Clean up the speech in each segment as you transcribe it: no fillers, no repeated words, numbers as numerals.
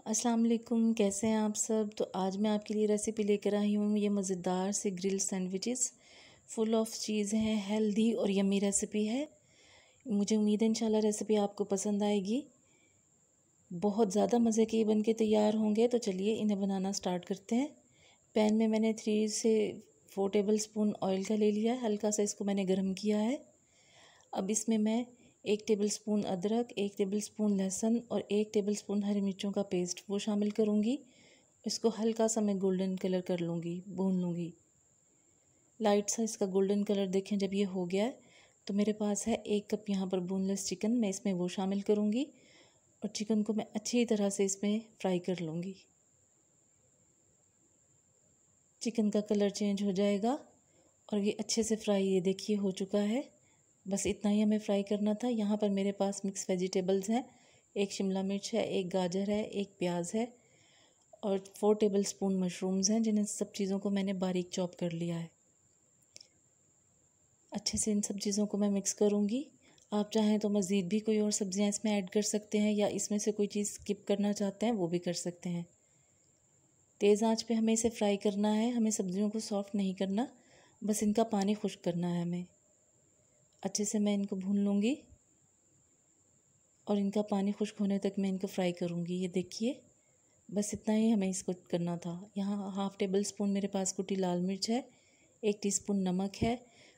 अस्सलाम वालेकुम, कैसे हैं आप सब। तो आज मैं आपके लिए रेसिपी लेकर आई हूँ। ये मज़ेदार से ग्रिल सैंडविचेस फुल ऑफ चीज़ हैं, हेल्दी और यम्मी रेसिपी है। मुझे उम्मीद है इंशाल्लाह रेसिपी आपको पसंद आएगी। बहुत ज़्यादा मज़े के बन के तैयार होंगे। तो चलिए इन्हें बनाना स्टार्ट करते हैं। पैन में मैंने 3 से 4 टेबल स्पून ऑयल का ले लिया है। हल्का सा इसको मैंने गर्म किया है। अब इसमें मैं 1 टेबल स्पून अदरक, 1 टेबल स्पून लहसुन और 1 टेबल स्पून हरी मिर्चों का पेस्ट वो शामिल करूँगी। इसको हल्का सा मैं गोल्डन कलर कर लूँगी, भून लूँगी। लाइट सा इसका गोल्डन कलर देखें जब ये हो गया है तो मेरे पास है 1 कप यहाँ पर बोनलेस चिकन। मैं इसमें वो शामिल करूँगी और चिकन को मैं अच्छी तरह से इसमें फ्राई कर लूँगी। चिकन का कलर चेंज हो जाएगा और ये अच्छे से फ्राई, ये देखिए हो चुका है। बस इतना ही हमें फ्राई करना था। यहाँ पर मेरे पास मिक्स वेजिटेबल्स हैं। 1 शिमला मिर्च है, 1 गाजर है, 1 प्याज है और 4 टेबल स्पून मशरूम्स हैं, जिन्हें सब चीज़ों को मैंने बारीक चॉप कर लिया है। अच्छे से इन सब चीज़ों को मैं मिक्स करूँगी। आप चाहें तो मज़ीद भी कोई और सब्ज़ियाँ इसमें ऐड कर सकते हैं या इसमें से कोई चीज़ स्किप करना चाहते हैं वो भी कर सकते हैं। तेज़ आंच पे हमें इसे फ्राई करना है। हमें सब्ज़ियों को सॉफ्ट नहीं करना, बस इनका पानी खुश्क करना है हमें। अच्छे से मैं इनको भून लूँगी और इनका पानी खुश्क होने तक मैं इनको फ्राई करूँगी। ये देखिए, बस इतना ही हमें इसको करना था। यहाँ हाफ़ टेबल स्पून मेरे पास कुटी लाल मिर्च है, 1 टीस्पून नमक है,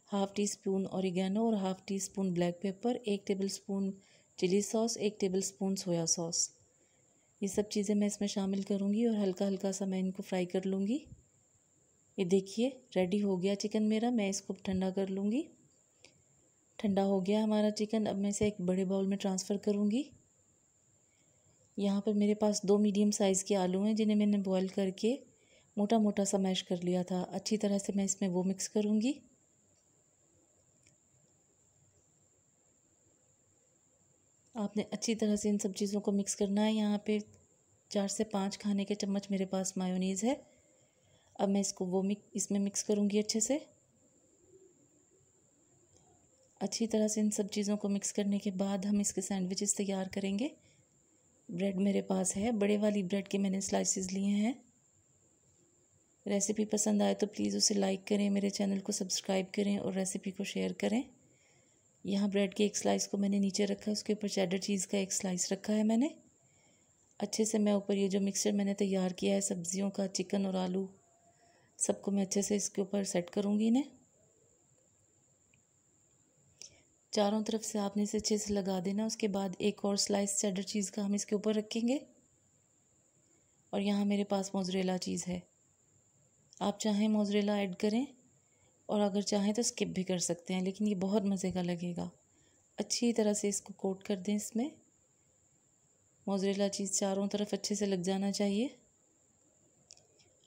हाफ़ टी स्पून ऑरिगेनो और half teaspoon black pepper, 1 tablespoon chili sauce, 1 tablespoon soya sauce. ये सब चीज़ें मैं इसमें शामिल करूँगी और हल्का हल्का सा मैं इनको फ्राई कर लूँगी। ये देखिए रेडी हो गया चिकन मेरा। मैं इसको ठंडा कर लूँगी। ठंडा हो गया हमारा चिकन। अब मैं इसे एक बड़े बाउल में ट्रांसफ़र करूँगी। यहाँ पर मेरे पास 2 मीडियम साइज़ के आलू हैं, जिन्हें मैंने बॉईल करके मोटा मोटा सा मैश कर लिया था। अच्छी तरह से मैं इसमें वो मिक्स करूँगी। आपने अच्छी तरह से इन सब चीज़ों को मिक्स करना है। यहाँ पे 4 से 5 खाने के चम्मच मेरे पास मायोनीज़ है। अब मैं इसको इसमें मिक्स करूँगी अच्छे से। अच्छी तरह से इन सब चीज़ों को मिक्स करने के बाद हम इसके सैंडविचेस तैयार करेंगे। ब्रेड मेरे पास है, बड़े वाली ब्रेड के मैंने स्लाइसेस लिए हैं। रेसिपी पसंद आए तो प्लीज़ उसे लाइक करें, मेरे चैनल को सब्सक्राइब करें और रेसिपी को शेयर करें। यहाँ ब्रेड के एक स्लाइस को मैंने नीचे रखा है, उसके ऊपर चेडर चीज़ का एक स्लाइस रखा है मैंने। अच्छे से मैं ऊपर ये जो मिक्सचर मैंने तैयार किया है सब्जियों का, चिकन और आलू, सबको मैं अच्छे से इसके ऊपर सेट करूँगी इन्हें। चारों तरफ से आपने इसे अच्छे से लगा देना। उसके बाद एक और स्लाइस चेडर चीज़ का हम इसके ऊपर रखेंगे और यहाँ मेरे पास मोज़रेला चीज़ है। आप चाहें मोज़रेला ऐड करें और अगर चाहें तो स्किप भी कर सकते हैं, लेकिन ये बहुत मज़े का लगेगा। अच्छी तरह से इसको कोट कर दें। इसमें मोज़रेला चीज़ चारों तरफ अच्छे से लग जाना चाहिए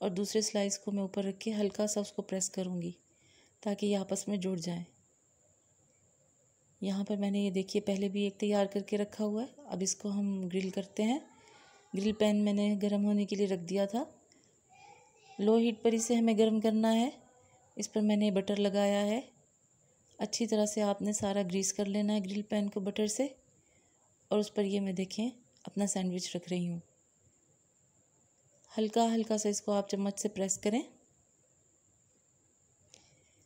और दूसरे स्लाइस को मैं ऊपर रख के हल्का सा उसको प्रेस करूँगी ताकि ये आपस में जुड़ जाएं। यहाँ पर मैंने ये देखिए पहले भी एक तैयार करके रखा हुआ है। अब इसको हम ग्रिल करते हैं। ग्रिल पैन मैंने गर्म होने के लिए रख दिया था। लो हीट पर इसे हमें गर्म करना है। इस पर मैंने बटर लगाया है। अच्छी तरह से आपने सारा ग्रीस कर लेना है ग्रिल पैन को बटर से और उस पर ये मैं देखें अपना सैंडविच रख रही हूँ। हल्का हल्का सा इसको आप चम्मच से प्रेस करें।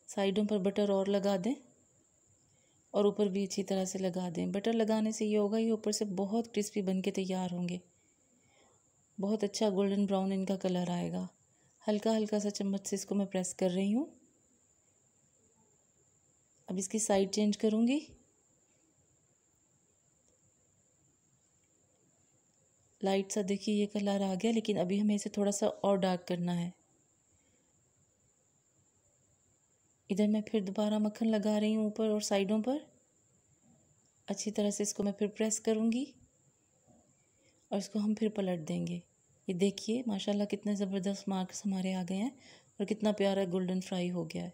साइडों पर बटर और लगा दें और ऊपर भी अच्छी तरह से लगा दें। बटर लगाने से ये होगा, ये ऊपर से बहुत क्रिस्पी बन के तैयार होंगे। बहुत अच्छा गोल्डन ब्राउन इनका कलर आएगा। हल्का हल्का सा चम्मच से इसको मैं प्रेस कर रही हूँ। अब इसकी साइड चेंज करूँगी। लाइट सा देखिए ये कलर आ गया, लेकिन अभी हमें इसे थोड़ा सा और डार्क करना है। इधर मैं फिर दोबारा मक्खन लगा रही हूँ ऊपर और साइडों पर। अच्छी तरह से इसको मैं फिर प्रेस करूँगी और इसको हम फिर पलट देंगे। ये देखिए माशाल्लाह कितने ज़बरदस्त मार्क्स हमारे आ गए हैं और कितना प्यारा गोल्डन फ्राई हो गया है।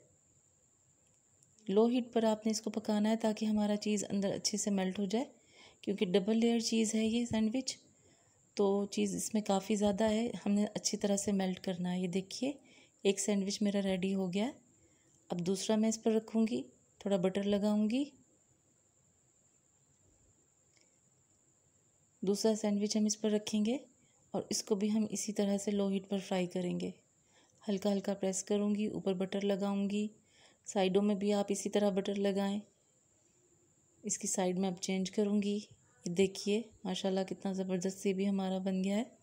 लो हीट पर आपने इसको पकाना है ताकि हमारा चीज़ अंदर अच्छे से मेल्ट हो जाए, क्योंकि डबल लेयर चीज़ है ये सैंडविच, तो चीज़ इसमें काफ़ी ज़्यादा है। हमने अच्छी तरह से मेल्ट करना है। ये देखिए एक सैंडविच मेरा रेडी हो गया। अब दूसरा मैं इस पर रखूँगी, थोड़ा बटर लगाऊँगी। दूसरा सैंडविच हम इस पर रखेंगे और इसको भी हम इसी तरह से लो हीट पर फ्राई करेंगे। हल्का हल्का प्रेस करूँगी, ऊपर बटर लगाऊँगी, साइडों में भी आप इसी तरह बटर लगाएं। इसकी साइड में अब चेंज करूँगी। ये देखिए माशाल्लाह कितना ज़बरदस्त से भी हमारा बन गया है।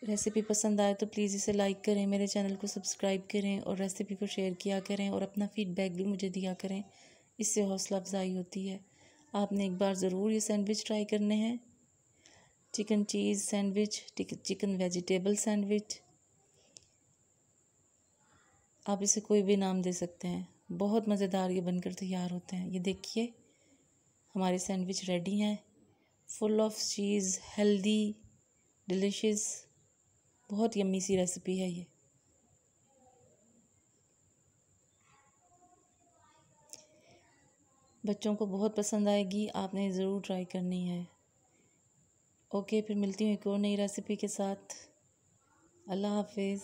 रेसिपी पसंद आए तो प्लीज़ इसे लाइक करें, मेरे चैनल को सब्सक्राइब करें और रेसिपी को शेयर किया करें और अपना फ़ीडबैक भी मुझे दिया करें, इससे हौसला अफजाई होती है। आपने एक बार ज़रूर ये सैंडविच ट्राई करने हैं। चिकन चीज़ सैंडविच, चिकन वेजिटेबल सैंडविच, आप इसे कोई भी नाम दे सकते हैं। बहुत मज़ेदार ये बनकर तैयार होते हैं। ये देखिए हमारे सैंडविच रेडी हैं, full of cheese, healthy, delicious, बहुत यम्मी सी रेसिपी है ये। बच्चों को बहुत पसंद आएगी, आपने ज़रूर ट्राई करनी है। ओके, फिर मिलती हूँ एक और नई रेसिपी के साथ। अल्लाह हाफिज़।